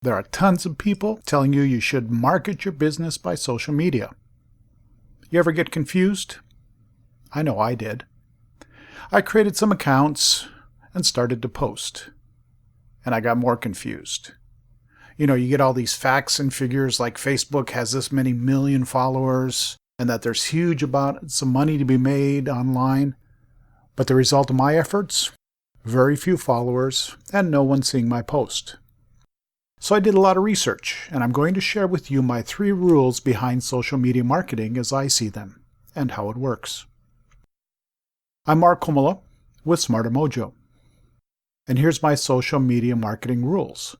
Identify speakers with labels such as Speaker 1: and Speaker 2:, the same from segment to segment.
Speaker 1: There are tons of people telling you should market your business by social media. You ever get confused? I know I did. I created some accounts and started to post. And I got more confused. You get all these facts and figures like Facebook has this many million followers and that there's huge amounts of money to be made online. But the result of my efforts? Very few followers and no one seeing my post. So I did a lot of research, and I'm going to share with you my 3 rules behind social media marketing as I see them and how it works. I'm Mark Komala with Smarter Mojo. And here's my social media marketing rules.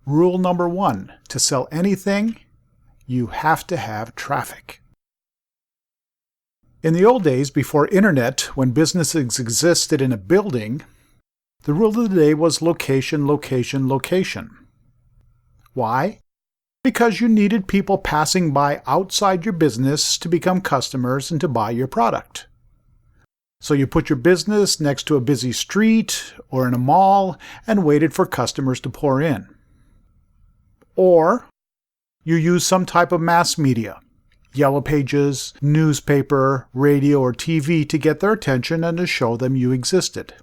Speaker 1: Rule number 1, to sell anything, you have to have traffic. In the old days, before internet, when businesses existed in a building, the rule of the day was location, location, location. Why? Because you needed people passing by outside your business to become customers and to buy your product. So you put your business next to a busy street or in a mall and waited for customers to pour in. Or you use some type of mass media, yellow pages, newspaper, radio, or TV to get their attention and to show them you existed.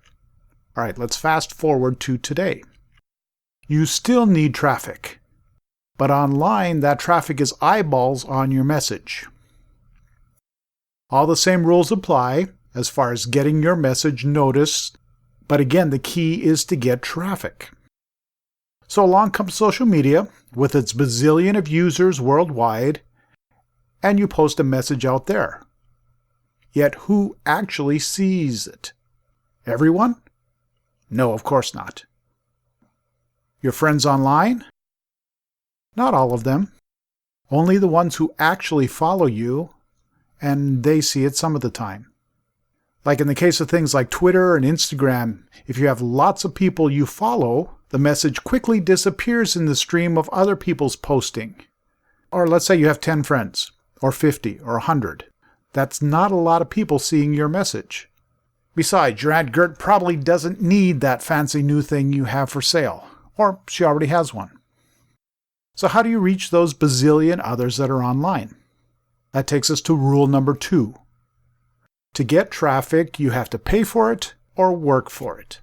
Speaker 1: All right, let's fast forward to today. You still need traffic, but online that traffic is eyeballs on your message. All the same rules apply as far as getting your message noticed, but again, the key is to get traffic. So along comes social media with its bazillion of users worldwide, and you post a message out there. Yet who actually sees it? Everyone? No, of course not. Your friends online? Not all of them. Only the ones who actually follow you, and they see it some of the time. Like in the case of things like Twitter and Instagram, if you have lots of people you follow, the message quickly disappears in the stream of other people's posting. Or let's say you have 10 friends, or 50, or 100. That's not a lot of people seeing your message. Besides, your Aunt Gert probably doesn't need that fancy new thing you have for sale, or she already has one. So how do you reach those bazillion others that are online? That takes us to rule number 2. To get traffic, you have to pay for it or work for it.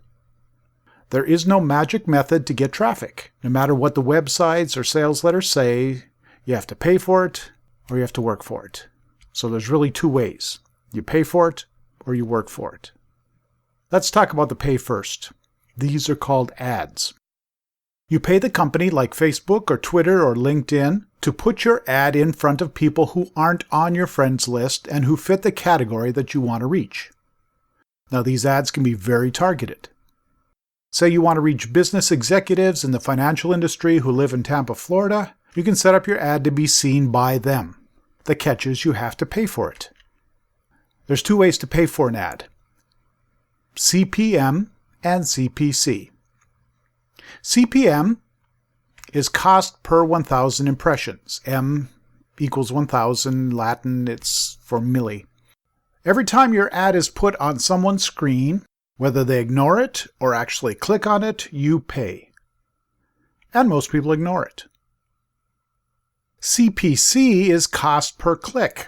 Speaker 1: There is no magic method to get traffic. No matter what the websites or sales letters say, you have to pay for it or you have to work for it. So there's really 2 ways. You pay for it or you work for it. Let's talk about the pay first. These are called ads. You pay the company like Facebook or Twitter or LinkedIn to put your ad in front of people who aren't on your friends list and who fit the category that you want to reach. Now these ads can be very targeted. Say you want to reach business executives in the financial industry who live in Tampa, Florida, you can set up your ad to be seen by them. The catch is you have to pay for it. There's 2 ways to pay for an ad. CPM and CPC. CPM is cost per 1,000 impressions. M equals 1,000, Latin, it's for milli. Every time your ad is put on someone's screen, whether they ignore it or actually click on it, you pay. And most people ignore it. CPC is cost per click.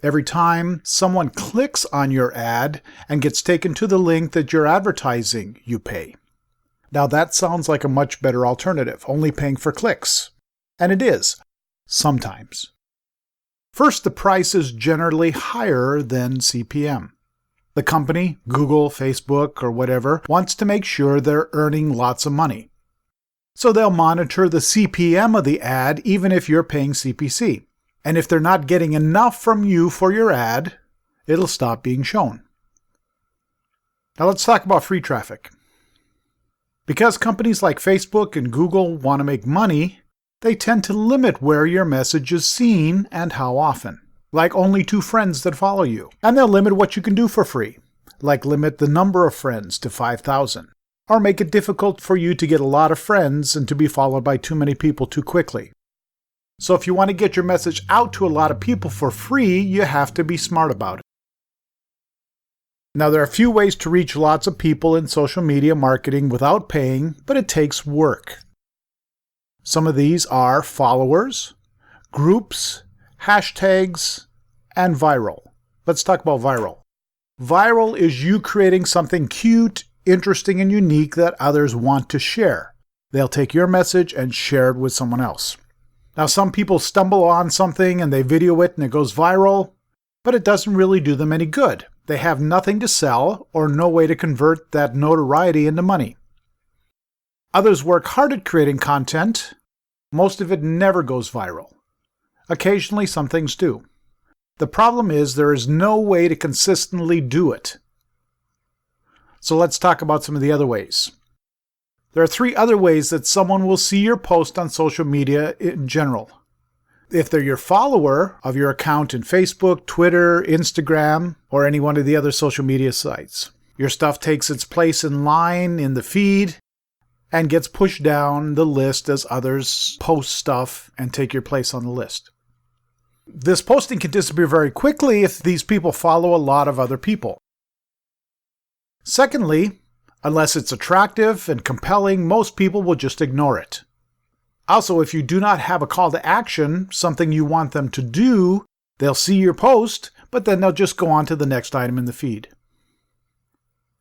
Speaker 1: Every time someone clicks on your ad and gets taken to the link that you're advertising, you pay. Now that sounds like a much better alternative, only paying for clicks. And it is, sometimes. First, the price is generally higher than CPM. The company, Google, Facebook, or whatever, wants to make sure they're earning lots of money. So they'll monitor the CPM of the ad even if you're paying CPC. And if they're not getting enough from you for your ad, it'll stop being shown. Now let's talk about free traffic. Because companies like Facebook and Google want to make money, they tend to limit where your message is seen and how often. Like only 2 friends that follow you. And they'll limit what you can do for free. Like limit the number of friends to 5,000. Or make it difficult for you to get a lot of friends and to be followed by too many people too quickly. So if you want to get your message out to a lot of people for free, you have to be smart about it. Now there are a few ways to reach lots of people in social media marketing without paying, but it takes work. Some of these are followers, groups, hashtags, and viral. Let's talk about viral. Viral is you creating something cute, interesting, and unique that others want to share. They'll take your message and share it with someone else. Now, some people stumble on something and they video it and it goes viral, but it doesn't really do them any good. They have nothing to sell or no way to convert that notoriety into money. Others work hard at creating content. Most of it never goes viral. Occasionally, some things do. The problem is there is no way to consistently do it. So let's talk about some of the other ways. There are 3 other ways that someone will see your post on social media in general. If they're your follower of your account in Facebook, Twitter, Instagram, or any one of the other social media sites, your stuff takes its place in line in the feed and gets pushed down the list as others post stuff and take your place on the list. This posting can disappear very quickly if these people follow a lot of other people. Secondly, unless it's attractive and compelling, most people will just ignore it. Also, if you do not have a call to action, something you want them to do, they'll see your post, but then they'll just go on to the next item in the feed.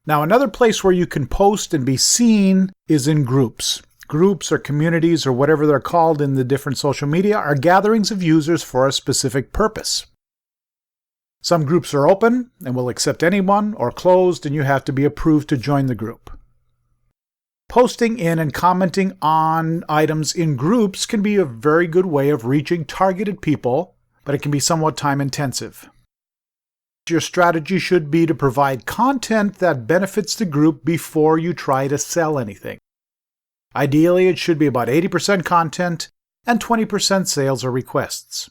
Speaker 1: Now, another place where you can post and be seen is in groups. Groups or communities or whatever they're called in the different social media are gatherings of users for a specific purpose. Some groups are open and will accept anyone, or closed and you have to be approved to join the group. Posting in and commenting on items in groups can be a very good way of reaching targeted people, but it can be somewhat time-intensive. Your strategy should be to provide content that benefits the group before you try to sell anything. Ideally, it should be about 80% content and 20% sales or requests.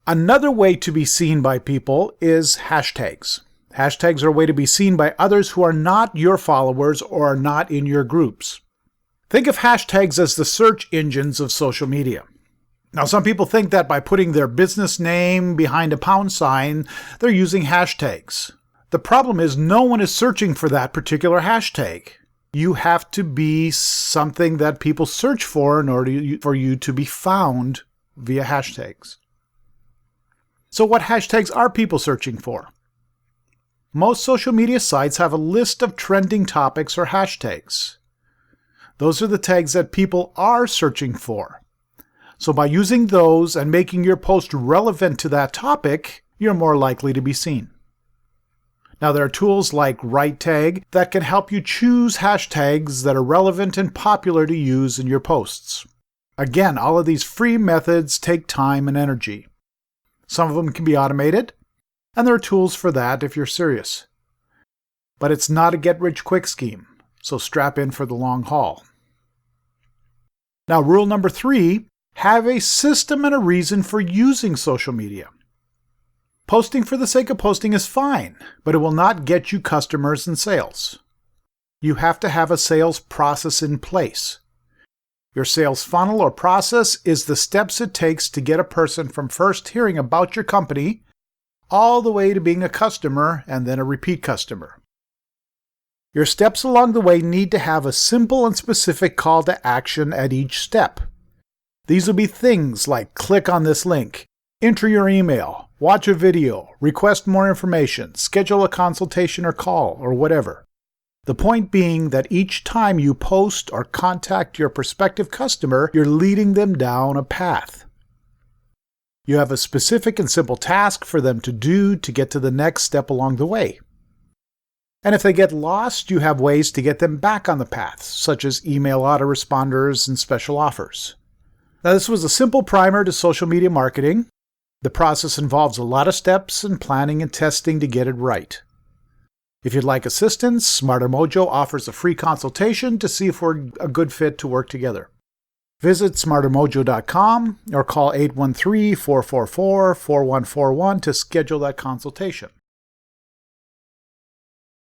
Speaker 1: Another way to be seen by people is hashtags. Hashtags are a way to be seen by others who are not your followers or are not in your groups. Think of hashtags as the search engines of social media. Now, some people think that by putting their business name behind a pound sign, they're using hashtags. The problem is no one is searching for that particular hashtag. You have to be something that people search for in order for you to be found via hashtags. So what hashtags are people searching for? Most social media sites have a list of trending topics or hashtags. Those are the tags that people are searching for. So by using those and making your post relevant to that topic, you're more likely to be seen. Now, there are tools like RightTag that can help you choose hashtags that are relevant and popular to use in your posts. Again, all of these free methods take time and energy. Some of them can be automated, and there are tools for that if you're serious. But it's not a get-rich-quick scheme, so strap in for the long haul. Now, rule number 3, have a system and a reason for using social media. Posting for the sake of posting is fine, but it will not get you customers and sales. You have to have a sales process in place. Your sales funnel or process is the steps it takes to get a person from first hearing about your company all the way to being a customer and then a repeat customer. Your steps along the way need to have a simple and specific call to action at each step. These will be things like click on this link, enter your email, watch a video, request more information, schedule a consultation or call, or whatever. The point being that each time you post or contact your prospective customer, you're leading them down a path. You have a specific and simple task for them to do to get to the next step along the way. And if they get lost, you have ways to get them back on the path, such as email autoresponders and special offers. Now, this was a simple primer to social media marketing. The process involves a lot of steps and planning and testing to get it right. If you'd like assistance, Smarter Mojo offers a free consultation to see if we're a good fit to work together. Visit smartermojo.com or call 813-444-4141 to schedule that consultation.